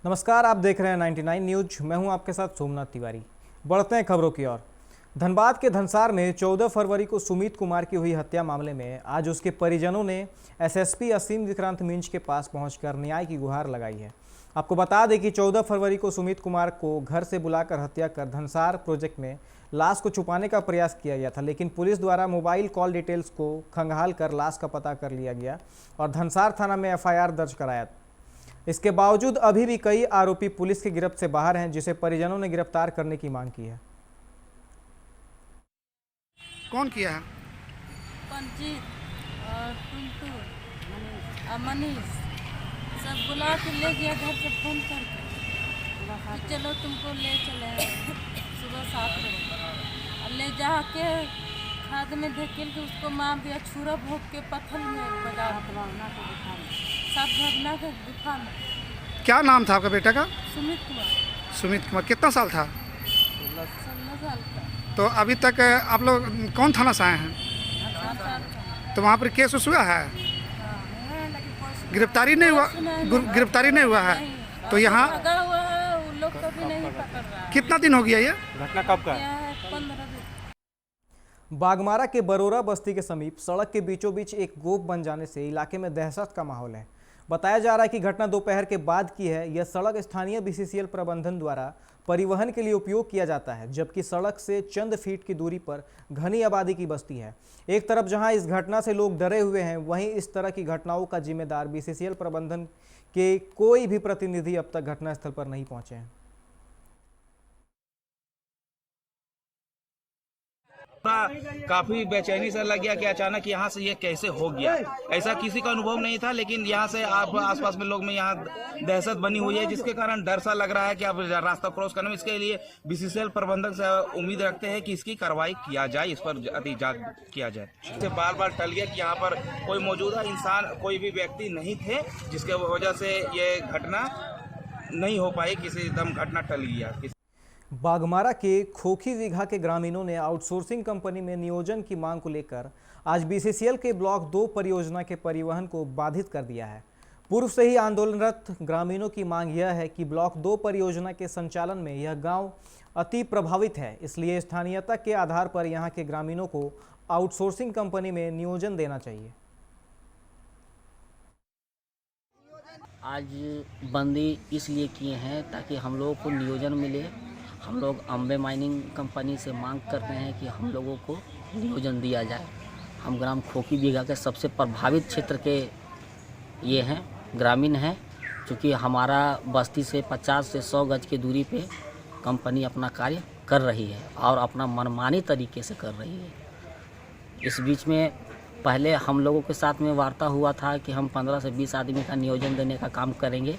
नमस्कार, आप देख रहे हैं 99 न्यूज। मैं हूं आपके साथ सोमनाथ तिवारी। बढ़ते हैं खबरों की ओर। धनबाद के धनसार में 14 फरवरी को सुमित कुमार की हुई हत्या मामले में आज उसके परिजनों ने एसएसपी असीम विक्रांत मिंज के पास पहुंचकर न्याय की गुहार लगाई है। आपको बता दें कि 14 फरवरी को सुमित कुमार को घर से बुलाकर हत्या कर धनसार प्रोजेक्ट में लाश को छुपाने का प्रयास किया गया था, लेकिन पुलिस द्वारा मोबाइल कॉल डिटेल्स को खंगाल कर लाश का पता कर लिया गया और धनसार थाना में एफआईआर दर्ज कराया। इसके बावजूद अभी भी कई आरोपी पुलिस की गिरफ्त से बाहर हैं, जिसे परिजनों ने गिरफ्तार करने की मांग की है। कौन किया है? पंजीत और टुंटू और मनीष सब बुला के ले गया घर से फोन करके कि चलो तुमको ले चले हैं सुबह 7 बजे और ले जाके खाद में धकेल के उसको मार दिया, छुरा भोग के पत्थर में बाजार सब भगना के गुफा में। क्या नाम था आपका बेटा का? सुमित कुमार। सुमित कुमार कितना साल था? 16 साल का। तो अभी तक आप लोग कौन थाना से आए हैं? 8 साल का। तो वहाँ पर केस उस हुआ है? गिरफ्तारी नहीं हुआ? गिरफ्तारी नहीं हुआ है? तो यहाँ लगा हुआ है, उन लोग को भी नहीं पकड़ रहा है। कितना दिन हो गया ये घटना कब का है? 15 दिन। बागमारा के बरोरा बस्ती के समीप सड़क के बीचों बीच एक गोप बन जाने से इलाके में दहशत का माहौल है। बताया जा रहा है कि घटना दोपहर के बाद की है। यह सड़क स्थानीय बीसीसीएल प्रबंधन द्वारा परिवहन के लिए उपयोग किया जाता है, जबकि सड़क से चंद फीट की दूरी पर घनी आबादी की बस्ती है। एक तरफ जहां इस घटना से लोग डरे हुए हैं, वहीं इस तरह की घटनाओं का जिम्मेदार बीसीसीएल प्रबंधन के कोई भी प्रतिनिधि अब तक घटनास्थल पर नहीं पहुंचे हैं। काफी बेचैनी सा लग गया कि अचानक यहाँ से ये कैसे हो गया। ऐसा किसी का अनुभव नहीं था, लेकिन यहाँ से आप आसपास में लोग में यहाँ दहशत बनी हुई है, जिसके कारण डर सा लग रहा है कि अब रास्ता क्रॉस करने में। इसके लिए बीसीसीएल प्रबंधक से उम्मीद रखते हैं कि इसकी कार्रवाई किया जाए, इस पर अति जांच किया जाए। इससे बार बार टल गया कि यहाँ पर कोई मौजूदा इंसान, कोई भी व्यक्ति नहीं थे, जिसके वजह से ये घटना नहीं हो पाई। किसी दम घटना टल गया। बागमारा के खोखी वीघा के ग्रामीणों ने आउटसोर्सिंग कंपनी में नियोजन की मांग को लेकर आज बीसीसीएल के ब्लॉक 2 परियोजना के परिवहन को बाधित कर दिया है। पूर्व से ही आंदोलनरत ग्रामीणों की मांग यह है कि ब्लॉक 2 परियोजना के संचालन में यह गांव अति प्रभावित है, इसलिए स्थानीयता के आधार पर यहां के ग्रामीणों को आउटसोर्सिंग कंपनी में नियोजन देना चाहिए। आज बंदी इसलिए किए हैं ताकि हम लोगों को नियोजन मिले। हम लोग अम्बे माइनिंग कंपनी से मांग करते हैं कि हम लोगों को नियोजन दिया जाए। हम ग्राम खोखी बीघा के सबसे प्रभावित क्षेत्र के ये हैं, ग्रामीण हैं, क्योंकि हमारा बस्ती से 50 से 100 गज की दूरी पे कंपनी अपना कार्य कर रही है और अपना मनमानी तरीके से कर रही है। इस बीच में पहले हम लोगों के साथ में वार्ता हुआ था कि हम 15 से 20 आदमी का नियोजन देने का काम करेंगे,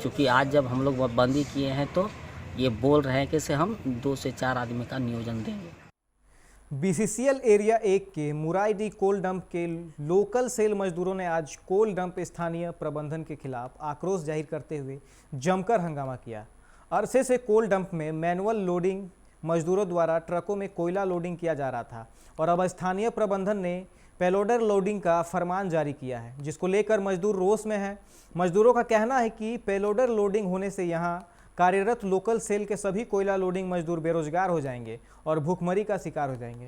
क्योंकि आज जब हम लोग बंदी किए हैं तो ये बोल रहे हैं कि से हम 2 से 4 आदमी का नियोजन देंगे। बीसीसीएल एरिया 1 के मुराईडी कोल डंप के लोकल सेल मजदूरों ने आज कोल डंप स्थानीय प्रबंधन के खिलाफ आक्रोश जाहिर करते हुए जमकर हंगामा किया। अरसे से कोल डंप में मैनुअल लोडिंग मजदूरों द्वारा ट्रकों में कोयला लोडिंग किया जा रहा था और अब स्थानीय प्रबंधन ने पेलोडर लोडिंग का फरमान जारी किया है, जिसको लेकर मजदूर रोष में है। मजदूरों का कहना है कि पेलोडर लोडिंग होने से यहाँ कार्यरत लोकल सेल के सभी कोयला लोडिंग मजदूर बेरोजगार हो जाएंगे और भूखमरी का शिकार हो जाएंगे।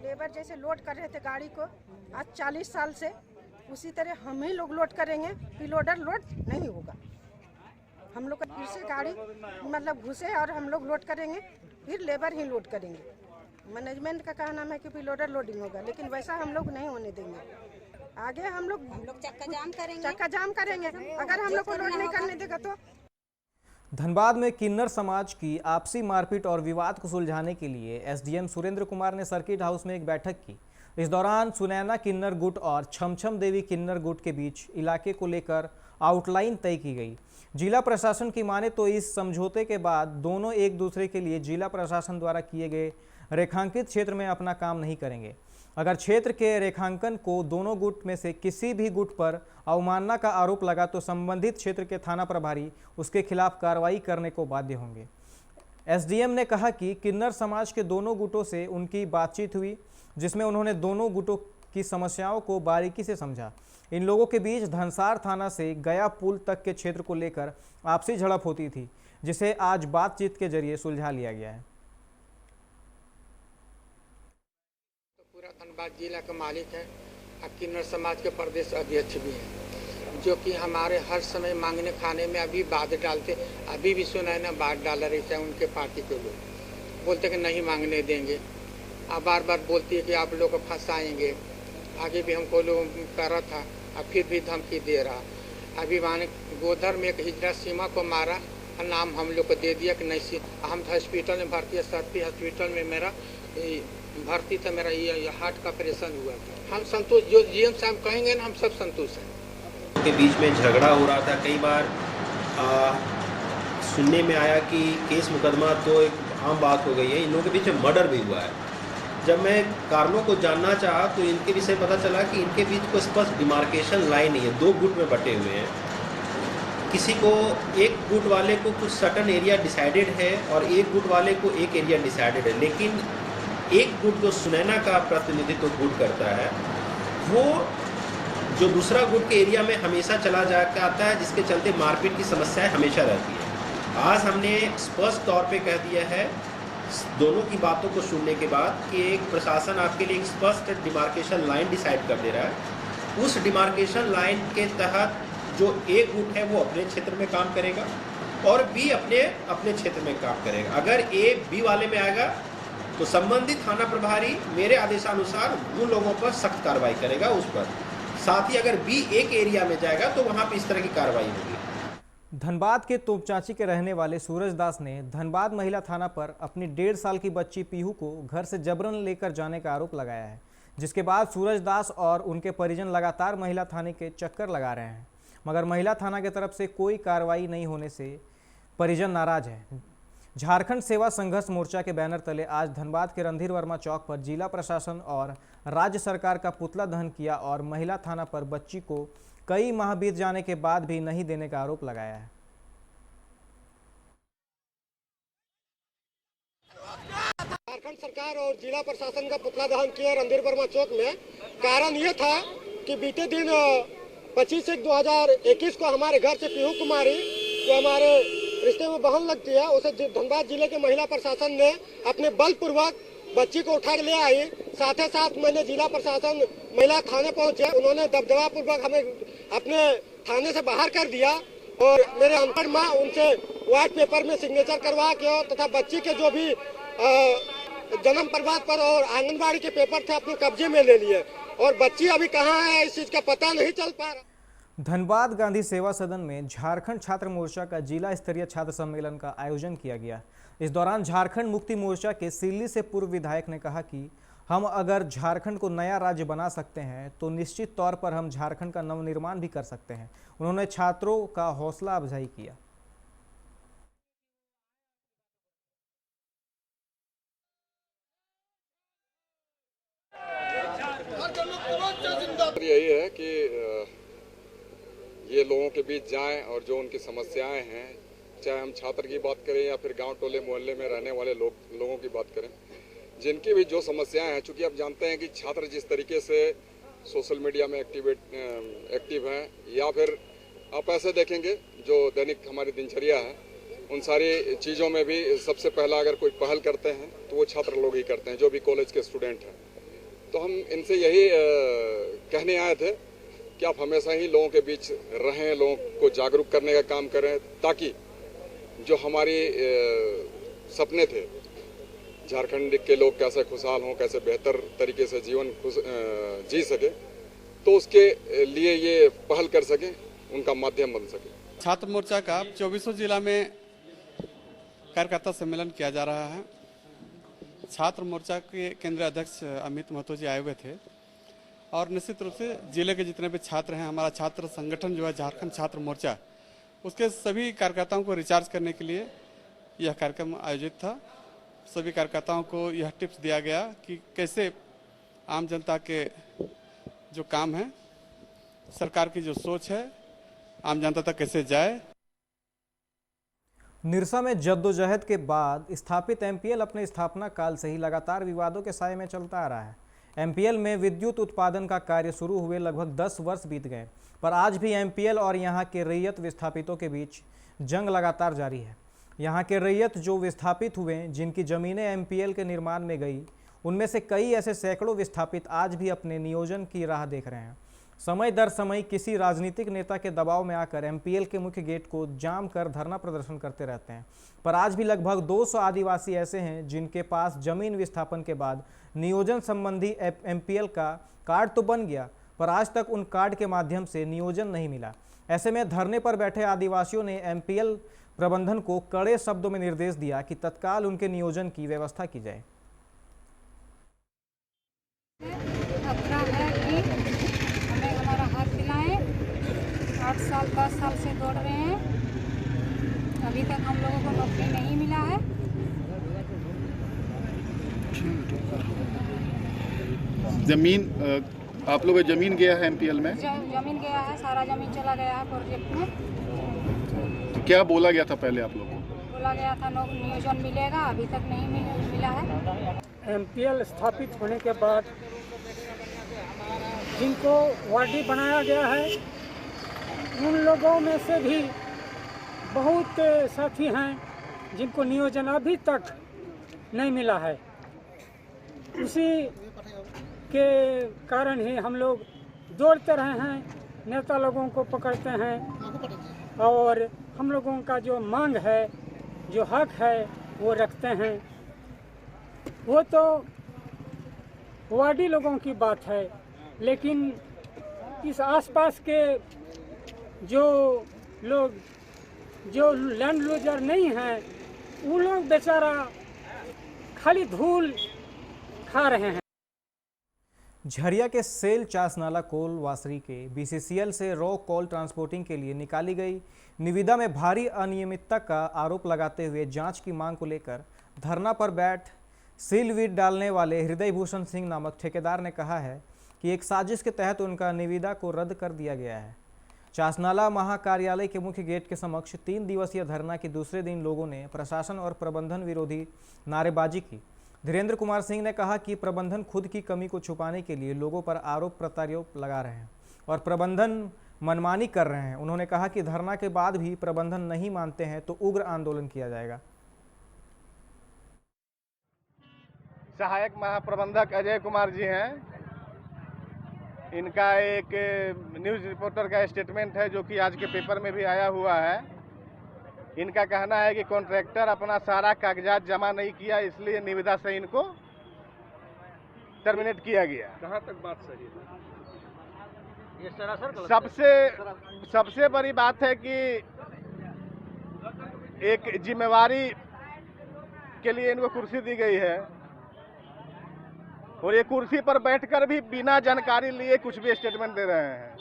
लेबर जैसे लोड कर रहे थे गाड़ी को आज 40 साल से, उसी तरह हम ही लोग लोड करेंगे। पिलोडर लोड नहीं होगा। हम लोग फिर से गाड़ी मतलब घुसे और हम लोग लोड करेंगे, फिर लेबर ही लोड करेंगे। मैनेजमेंट का कहना है कि पिलोडर लोडिंग होगा, लेकिन वैसा हम लोग नहीं होने देंगे। आगे हम लोग चक्का जाम करेंगे अगर हम लोग को लोड नहीं करने देगा तो। धनबाद में किन्नर समाज की आपसी मारपीट और विवाद को सुलझाने के लिए एसडीएम सुरेंद्र कुमार ने सर्किट हाउस में एक बैठक की। इस दौरान सुनैना किन्नर गुट और छमछम देवी किन्नर गुट के बीच इलाके को लेकर आउटलाइन तय की गई। जिला प्रशासन की माने तो इस समझौते के बाद दोनों एक दूसरे के लिए जिला प्रशासन द्वारा किए गए रेखांकित क्षेत्र में अपना काम नहीं करेंगे। अगर क्षेत्र के रेखांकन को दोनों गुट में से किसी भी गुट पर अवमानना का आरोप लगा तो संबंधित क्षेत्र के थाना प्रभारी उसके खिलाफ कार्रवाई करने को बाध्य होंगे। एसडीएम ने कहा कि किन्नर समाज के दोनों गुटों से उनकी बातचीत हुई, जिसमें उन्होंने दोनों गुटों की समस्याओं को बारीकी से समझा। इन लोगों के बीच धनसार थाना से गया पुल तक के क्षेत्र को लेकर आपसी झड़प होती थी, जिसे आज बातचीत के जरिए सुलझा लिया गया है। पूरा धनबाद जिला का मालिक है, किन्नर समाज के प्रदेश अध्यक्ष भी हैं, जो कि हमारे हर समय मांगने खाने में अभी बात डालते, अभी भी सुना है ना बात डाल रही है उनके पार्टी के लोग, बोलते कि नहीं मांगने देंगे। अब बार बार बोलती है कि आप लोग को फंसाएंगे। आगे भी हमको लोग कर रहा था, अब फिर भी धमकी दे रहा। अभी वहाँ गोधर में एक हिजरा सीमा को मारा, नाम हम लोग को दे दिया कि नहीं, हम हॉस्पिटल में भर्ती है, सरपी हॉस्पिटल में मेरा भर्ती था, मेरा ये हार्ट का ऑपरेशन हुआ। हम संतोष, जो जीएम साहब कहेंगे ना, हम सब संतुष्ट हैं। के बीच में झगड़ा हो रहा था। कई बार सुनने में आया कि केस मुकदमा तो एक आम बात हो गई है, इन लोगों के बीच में मर्डर भी हुआ है। जब मैं कारणों को जानना चाहा तो इनके विषय पता चला कि इनके बीच कोई स्पष्ट डिमार्केशन लाइन नहीं है, 2 गुट में बटे हुए हैं। किसी को एक गुट वाले को कुछ सर्टन एरिया डिसाइडेड है और एक गुट वाले को एक एरिया डिसाइडेड है, लेकिन एक गुट जो सुनैना का प्रतिनिधित्व गुट करता है, वो जो दूसरा गुट के एरिया में हमेशा चला जाकर आता है, जिसके चलते मारपीट की समस्याएं हमेशा रहती है। आज हमने स्पष्ट तौर पे कह दिया है, दोनों की बातों को सुनने के बाद, कि एक प्रशासन आपके लिए एक स्पष्ट डिमार्केशन लाइन डिसाइड कर दे रहा है। उस डिमार्केशन लाइन के तहत जो एक गुट है वो अपने क्षेत्र में काम करेगा और बी अपने क्षेत्र में काम करेगा। अगर ए बी वाले में आएगा तो संबंधित थाना प्रभारी मेरे आदेशानुसार उन लोगों पर सख्त कार्रवाई करेगा उस पर। साथ ही अगर बी एक एरिया में जाएगा तो वहाँ पे इस तरह की कार्रवाई होगी। धनबाद के तोपचांची के रहने वाले सूरज दास ने धनबाद महिला थाना पर अपनी 1.5 साल की बच्ची पीहू को घर से जबरन लेकर जाने का आरोप लगाया है, जिसके बाद सूरज दास और उनके परिजन लगातार महिला थाने के चक्कर लगा रहे हैं, मगर महिला थाना की तरफ से कोई कार्रवाई नहीं होने से परिजन नाराज हैं। झारखंड सेवा संघर्ष मोर्चा के बैनर तले आज धनबाद के रणधीर वर्मा चौक पर जिला प्रशासन और राज्य सरकार का पुतला दहन किया और महिला थाना पर बच्ची को कई माह बीत जाने के बाद भी नहीं देने का आरोप लगाया है। झारखंड सरकार और जिला प्रशासन का पुतला दहन किया रणधीर वर्मा चौक में। कारण ये था कि बीते दिन 25/1/2021 को हमारे घर से पीहू कुमारी, जो हमारे रिश्ते में बहन लगती है, उसे धनबाद जिले के महिला प्रशासन ने अपने बलपूर्वक बच्ची को उठा के ले आई। साथ ही साथ मैंने जिला प्रशासन महिला थाने पहुंचे, उन्होंने दबदबा पूर्वक हमें अपने थाने से बाहर कर दिया और मेरे अनपढ़ माँ उनसे व्हाइट पेपर में सिग्नेचर करवा के तथा बच्ची के जो भी जन्म प्रमाण पत्र और आंगनबाड़ी के पेपर थे अपने कब्जे में ले लिए और बच्ची अभी कहाँ है इस चीज का पता नहीं चल पा रहा। धनबाद गांधी सेवा सदन में झारखंड छात्र मोर्चा का जिला स्तरीय छात्र सम्मेलन का आयोजन किया गया। इस दौरान झारखंड मुक्ति मोर्चा के सिल्ली से पूर्व विधायक ने कहा कि हम अगर झारखंड को नया राज्य बना सकते हैं तो निश्चित तौर पर हम झारखंड का नवनिर्माण भी कर सकते हैं। उन्होंने छात्रों का हौसला अफजाई किया। यही है कि ये लोगों के बीच जाएं और जो उनकी समस्याएं हैं, चाहे हम छात्र की बात करें या फिर गांव टोले मोहल्ले में रहने वाले लोगों की बात करें, जिनकी भी जो समस्याएं हैं, चूंकि आप जानते हैं कि छात्र जिस तरीके से सोशल मीडिया में एक्टिव हैं, या फिर आप ऐसे देखेंगे जो दैनिक हमारी दिनचर्या है, उन सारी चीज़ों में भी सबसे पहला अगर कोई पहल करते हैं तो वो छात्र लोग ही करते हैं, जो भी कॉलेज के स्टूडेंट हैं। तो हम इनसे यही कहने आए थे कि आप हमेशा ही लोगों के बीच रहें, लोगों को जागरूक करने का काम करें, ताकि जो हमारी सपने थे, झारखंड के लोग कैसे खुशहाल हों, कैसे बेहतर तरीके से जीवन जी सके, तो उसके लिए ये पहल कर सकें, उनका माध्यम बन सके। छात्र मोर्चा का 24 जिला में कार्यकर्ता सम्मेलन किया जा रहा है। छात्र मोर्चा के केंद्रीय अध्यक्ष अमित महतो जी आए हुए थे और निश्चित रूप से जिले के जितने भी छात्र हैं, हमारा छात्र संगठन जो है झारखंड छात्र मोर्चा, उसके सभी कार्यकर्ताओं को रिचार्ज करने के लिए यह कार्यक्रम आयोजित था। सभी कार्यकर्ताओं को यह टिप्स दिया गया कि कैसे आम जनता के जो काम है, सरकार की जो सोच है, आम जनता तक कैसे जाए। निरसा में जद्दोजहद के बाद स्थापित एमपीएल अपने स्थापना काल से ही लगातार विवादों के साए में चलता आ रहा है। एमपीएल में विद्युत उत्पादन का कार्य शुरू हुए लगभग 10 वर्ष बीत गए, पर आज भी एमपीएल और यहाँ के रैयत विस्थापितों के बीच जंग लगातार जारी है। यहाँ के रैयत जो विस्थापित हुए, जिनकी ज़मीनें एमपीएल के निर्माण में गई, उनमें से कई ऐसे सैकड़ों विस्थापित आज भी अपने नियोजन की राह देख रहे हैं। समय दर समय किसी राजनीतिक नेता के दबाव में आकर एमपीएल के मुख्य गेट को जाम कर धरना प्रदर्शन करते रहते हैं, पर आज भी लगभग 200 आदिवासी ऐसे हैं जिनके पास जमीन विस्थापन के बाद नियोजन संबंधी एमपीएल का कार्ड तो बन गया, पर आज तक उन कार्ड के माध्यम से नियोजन नहीं मिला। ऐसे में धरने पर बैठे आदिवासियों ने एमपीएल प्रबंधन को कड़े शब्दों में निर्देश दिया कि तत्काल उनके नियोजन की व्यवस्था की जाए। खतरा है कि हमें हमारा हाथ दिलाएं। 8 साल 10 साल से दौड़ रहे हैं, अभी तक हम लोगों को नौकरी नहीं मिला है। जमीन आप लोगों का जमीन गया है एमपीएल में? जमीन गया है, सारा जमीन चला गया है प्रोजेक्ट में। तो क्या बोला गया था पहले आप लोगों को? बोला गया था नियोजन मिलेगा, अभी तक नहीं मिला है। एमपीएल स्थापित होने के बाद जिनको वार्डी बनाया गया है, उन लोगों में से भी बहुत साथी हैं जिनको नियोजन अभी तक नहीं मिला है। उसी के कारण ही हम लोग दौड़ते रहे हैं, नेता लोगों को पकड़ते हैं और हम लोगों का जो मांग है, जो हक है, वो रखते हैं। वो तो वार्डी लोगों की बात है, लेकिन इस आसपास के जो लोग जो लैंड लूजर नहीं हैं, वो लोग बेचारा खाली धूल खा रहे हैं। झरिया के सेल चासनाला कोल वासरी के बीसीसीएल से रॉ कोल ट्रांसपोर्टिंग के लिए निकाली गई निविदा में भारी अनियमितता का आरोप लगाते हुए जांच की मांग को लेकर धरना पर बैठ सीलवीड डालने वाले हृदय भूषण सिंह नामक ठेकेदार ने कहा है कि एक साजिश के तहत उनका निविदा को रद्द कर दिया गया है। चासनाला महाकार्यालय के मुख्य गेट के समक्ष 3 दिवसीय धरना के दूसरे दिन लोगों ने प्रशासन और प्रबंधन विरोधी नारेबाजी की। धीरेन्द्र कुमार सिंह ने कहा कि प्रबंधन खुद की कमी को छुपाने के लिए लोगों पर आरोप प्रत्यारोप लगा रहे हैं और प्रबंधन मनमानी कर रहे हैं। उन्होंने कहा कि धरना के बाद भी प्रबंधन नहीं मानते हैं तो उग्र आंदोलन किया जाएगा। सहायक महाप्रबंधक अजय कुमार जी हैं। इनका एक न्यूज़ रिपोर्टर का स्टेटमेंट है जो कि आज के पेपर में भी आया हुआ है। इनका कहना है कि कॉन्ट्रैक्टर अपना सारा कागजात जमा नहीं किया, इसलिए निविदा से इनको टर्मिनेट किया गया। कहाँ तक बात सही है? ये सरासर सबसे बड़ी बात है कि एक जिम्मेवारी के लिए इनको कुर्सी दी गई है और ये कुर्सी पर बैठकर भी बिना जानकारी लिए कुछ भी स्टेटमेंट दे रहे हैं।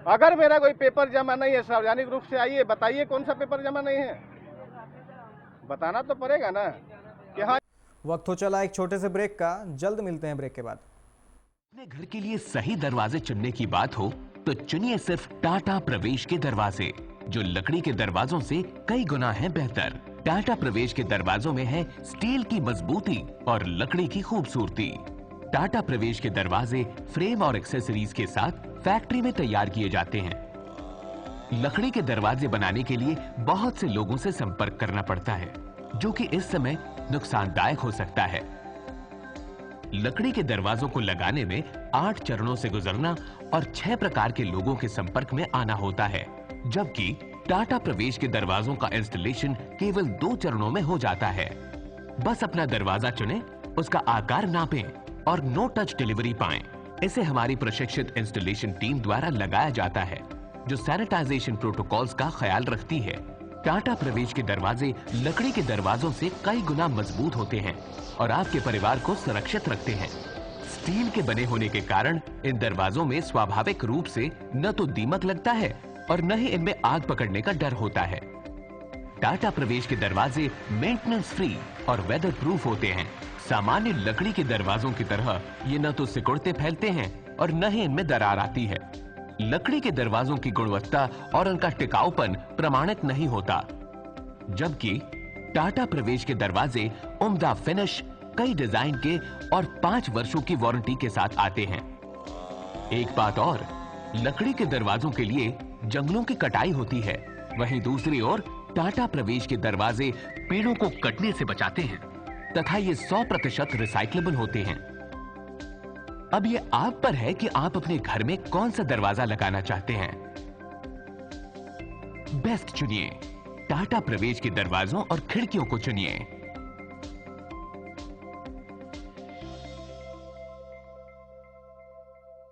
अगर मेरा कोई पेपर जमा नहीं है, सार्वजनिक रूप से आइए, बताइए कौन सा पेपर जमा नहीं है, बताना तो पड़ेगा ना कि हाँ। वक्त हो चला एक छोटे से ब्रेक का, जल्द मिलते हैं ब्रेक के बाद। अपने घर के लिए सही दरवाजे चुनने की बात हो तो चुनिए सिर्फ टाटा प्रवेश के दरवाजे, जो लकड़ी के दरवाजों से कई गुना है बेहतर। टाटा प्रवेश के दरवाजों में है स्टील की मजबूती और लकड़ी की खूबसूरती। टाटा प्रवेश के दरवाजे फ्रेम और एक्सेसरीज के साथ फैक्ट्री में तैयार किए जाते हैं। लकड़ी के दरवाजे बनाने के लिए बहुत से लोगों से संपर्क करना पड़ता है, जो कि इस समय नुकसानदायक हो सकता है। लकड़ी के दरवाजों को लगाने में 8 चरणों से गुजरना और 6 प्रकार के लोगों के संपर्क में आना होता है, जबकि टाटा प्रवेश के दरवाजों का इंस्टॉलेशन केवल 2 चरणों में हो जाता है। बस अपना दरवाजा चुनें, उसका आकार नापें और नो टच डिलीवरी पाएं। इसे हमारी प्रशिक्षित इंस्टॉलेशन टीम द्वारा लगाया जाता है, जो सैनिटाइजेशन प्रोटोकॉल्स का ख्याल रखती है। टाटा प्रवेश के दरवाजे लकड़ी के दरवाजों से कई गुना मजबूत होते हैं और आपके परिवार को सुरक्षित रखते हैं। स्टील के बने होने के कारण इन दरवाजों में स्वाभाविक रूप से न तो दीमक लगता है और न ही इनमें आग पकड़ने का डर होता है। टाटा प्रवेश के दरवाजे मेंटेनेंस फ्री और वेदर प्रूफ होते हैं। सामान्य लकड़ी के दरवाजों की तरह ये न तो सिकुड़ते फैलते हैं और न ही इनमें दरार आती है। लकड़ी के दरवाजों की गुणवत्ता और उनका टिकाऊपन प्रमाणित नहीं होता, जबकि टाटा प्रवेश के दरवाजे उम्दा फिनिश, कई डिजाइन के और 5 वर्षों की वारंटी के साथ आते हैं। एक बात और, लकड़ी के दरवाजों के लिए जंगलों की कटाई होती है, वहीं दूसरी ओर टाटा प्रवेश के दरवाजे पेड़ों को कटने से बचाते हैं तथा ये 100% रिसाइक्लेबल होते हैं। अब ये आप पर है कि आप अपने घर में कौन सा दरवाजा लगाना चाहते हैं। बेस्ट चुनिए, टाटा प्रवेश के दरवाजों और खिड़कियों को चुनिए।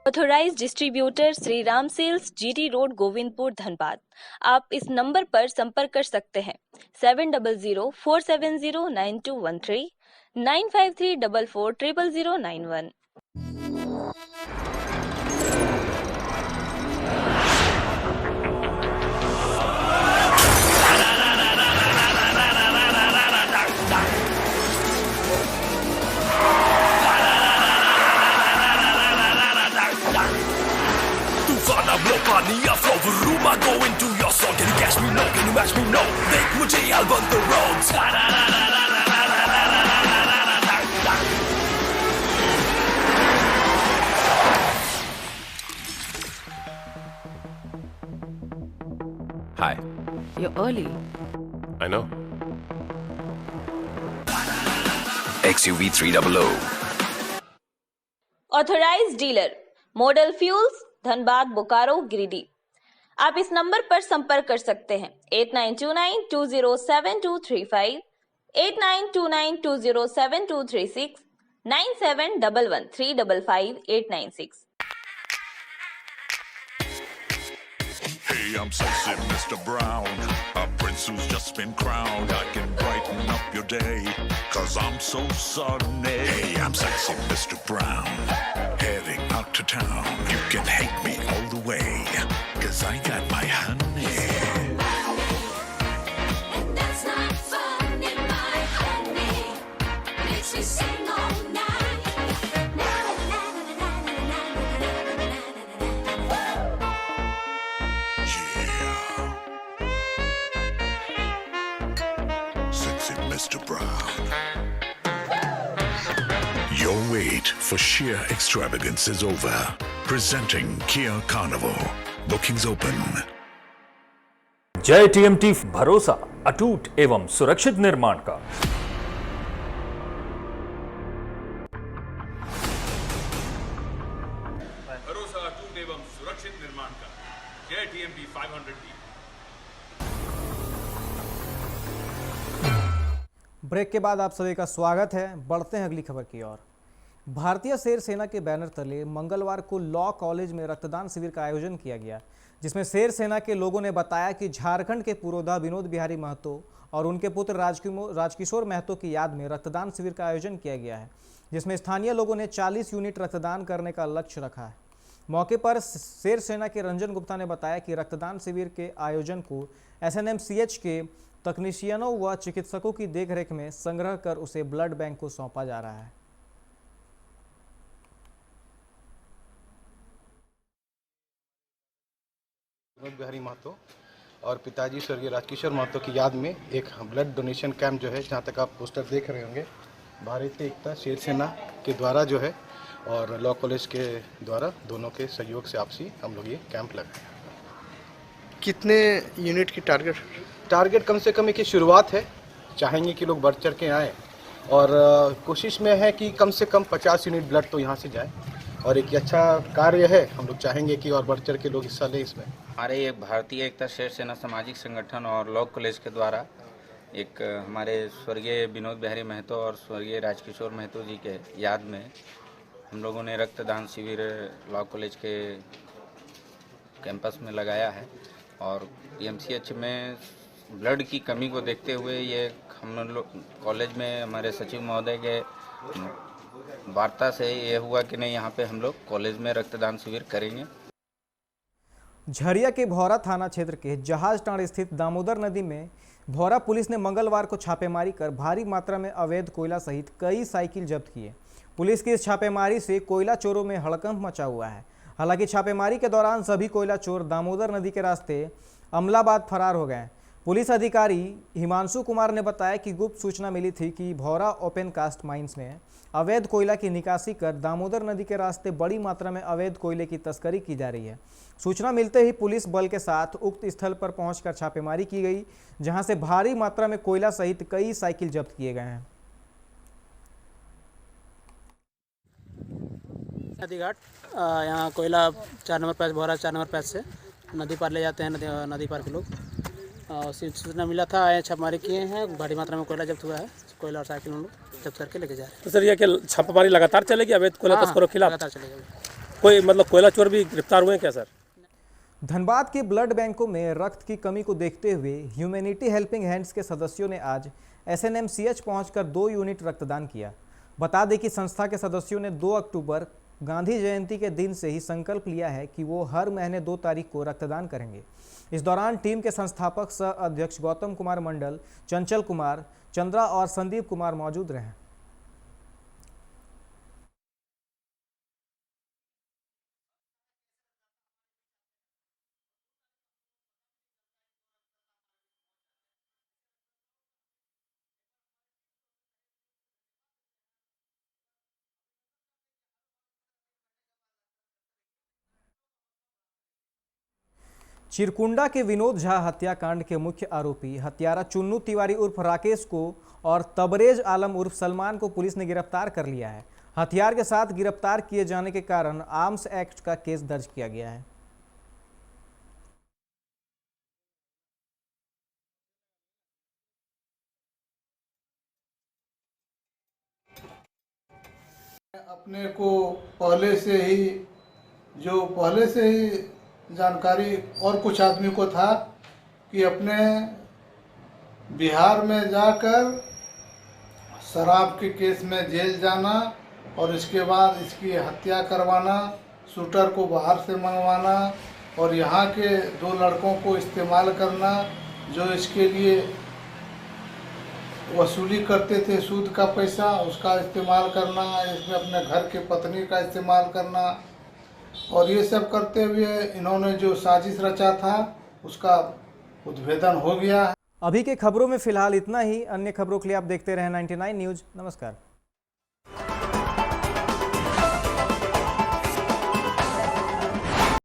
Authorized distributor Shri Ram sales, GT road, Govindpur, Dhanbad. आप इस नंबर पर संपर्क कर सकते हैं 7004709213 9534400091। Go into your song, can you catch me? No, can you match me? No, देख मुझे I'll burn the roads. Hi. You're early. I know. XUV 300. Authorized dealer model fuels, Dhanbad, Bokaro, Giridih. आप इस नंबर पर संपर्क कर सकते हैं 8929207235, 8929207236, 9711355896। Hey, I'm sexy Mr. Brown, a prince who's just been crowned. I can brighten up your day, 'cause I'm so sunny. Hey, I'm sexy Mr. Brown, heading out to town. You can hate me all the way, 'cause I got my honey. And that's not funny, my honey. Makes me sing all night. Sexy Mr. Brown. Your wait for sheer extravagance is over. Presenting Kia Carnival. Bookings open. जय TMT, भरोसा अटूट एवं सुरक्षित निर्माण का। भरोसा अटूट एवं सुरक्षित निर्माण का। जय टीएमटी 500D। ब्रेक के बाद आप सभी का स्वागत है। बढ़ते हैं अगली खबर की ओर। भारतीय शेर सेना के बैनर तले मंगलवार को लॉ कॉलेज में रक्तदान शिविर का आयोजन किया गया, जिसमें शेर सेना के लोगों ने बताया कि झारखंड के पुरोधा विनोद बिहारी महतो और उनके पुत्र राजकिशोर महतो की याद में रक्तदान शिविर का आयोजन किया गया है, जिसमें स्थानीय लोगों ने 40 यूनिट रक्तदान करने का लक्ष्य रखा है। मौके पर शेर सेना के रंजन गुप्ता ने बताया कि रक्तदान शिविर के आयोजन को SNMCH के तकनीशियनों व चिकित्सकों की देखरेख में संग्रह कर उसे ब्लड बैंक को सौंपा जा रहा है। विनोद बिहारी महतो और पिताजी स्वर्गीय राजकिशोर महतो की याद में एक ब्लड डोनेशन कैंप जो है, जहाँ तक आप पोस्टर देख रहे होंगे, भारतीय एकता शेर सेना के द्वारा जो है और लॉ कॉलेज के द्वारा दोनों के सहयोग से आपसी हम लोग ये कैंप लगाए। कितने यूनिट की टारगेट कम से कम एक शुरुआत है, चाहेंगे कि लोग बढ़ चढ़ के आएँ और कोशिश में है कि कम से कम 50 यूनिट ब्लड तो यहाँ से जाए और एक अच्छा कार्य है। हम लोग चाहेंगे कि और बढ़ चढ़ के लोग हिस्सा लें इसमें। हमारे एक भारतीय एकता शेर सेना सामाजिक संगठन और लॉ कॉलेज के द्वारा एक हमारे स्वर्गीय विनोद बिहारी महतो और स्वर्गीय राजकिशोर महतो जी के याद में हम लोगों ने रक्तदान शिविर लॉ कॉलेज के कैंपस में लगाया है और TMCH में ब्लड की कमी को देखते हुए ये हम लोग कॉलेज में हमारे सचिव महोदय के वार्ता से ये हुआ कि नहीं, यहाँ पे हम लोग कॉलेज में रक्तदान शिविर करेंगे। झरिया के भौरा थाना क्षेत्र के जहाज टांड़ स्थित दामोदर नदी में भौरा पुलिस ने मंगलवार को छापेमारी कर भारी मात्रा में अवैध कोयला सहित कई साइकिल जब्त किए। पुलिस की इस छापेमारी से कोयला चोरों में हड़कंप मचा हुआ है। हालांकि छापेमारी के दौरान सभी कोयला चोर दामोदर नदी के रास्ते अमलाबाद फरार हो गए। पुलिस अधिकारी हिमांशु कुमार ने बताया कि गुप्त सूचना मिली थी कि भौरा ओपन कास्ट माइंस में अवैध कोयला की निकासी कर दामोदर नदी के रास्ते बड़ी मात्रा में अवैध कोयले की तस्करी की जा रही है। सूचना मिलते ही पुलिस बल के साथ उक्त स्थल पर पहुंचकर छापेमारी की गई, जहां से भारी मात्रा में कोयला सहित कई साइकिल जब्त किए गए हैं। नदी घाट यहाँ कोयला 4 नंबर पैच भौरा 4 नंबर पैच से नदी पार ले जाते हैं नदी पार के लोग। सूचना मिला था, आए छापेमारी किए हैं, भारी मात्रा में कोयला जब्त हुआ है। कोयला और साइकिल हम लोग जब्त करके लेके जा रहे हैं। तो सर ये क्या छापेमारी लगातार चलेगी अवैध कोयला तस्करों के खिलाफ? लगातार चलेगी। कोई मतलब कोयला चोर भी गिरफ्तार हुए हैं क्या सर? धनबाद के ब्लड बैंकों में रक्त की कमी को देखते हुए ह्यूमैनिटी हेल्पिंग हैंड्स के सदस्यों ने आज SNMCH पहुंचकर 2 यूनिट रक्तदान किया। बता दें कि संस्था के सदस्यों ने 2 अक्टूबर गांधी जयंती के दिन से ही संकल्प लिया है कि वो हर महीने 2 तारीख को रक्तदान करेंगे। इस दौरान टीम के संस्थापक सह अध्यक्ष गौतम कुमार मंडल, चंचल कुमार, चंद्रा और संदीप कुमार मौजूद रहे। चिरकुंडा के विनोद झा हत्याकांड के मुख्य आरोपी हत्यारा चुन्नू तिवारी उर्फ राकेश को और तबरेज आलम उर्फ सलमान को पुलिस ने गिरफ्तार कर लिया है। हथियार के साथ गिरफ्तार किए जाने के कारण आर्म्स एक्ट का केस दर्ज किया गया है। अपने को पहले से ही जानकारी और कुछ आदमी को था कि अपने बिहार में जाकर शराब के केस में जेल जाना और इसके बाद इसकी हत्या करवाना, शूटर को बाहर से मंगवाना और यहाँ के 2 लड़कों को इस्तेमाल करना जो इसके लिए वसूली करते थे सूद का पैसा, उसका इस्तेमाल करना, इसमें अपने घर के पत्नी का इस्तेमाल करना और ये सब करते हुए इन्होंने जो साजिश रचा था उसका उद्भेदन हो गया। अभी के खबरों में फिलहाल इतना ही। अन्य खबरों के लिए आप देखते रहें 99 न्यूज़। नमस्कार।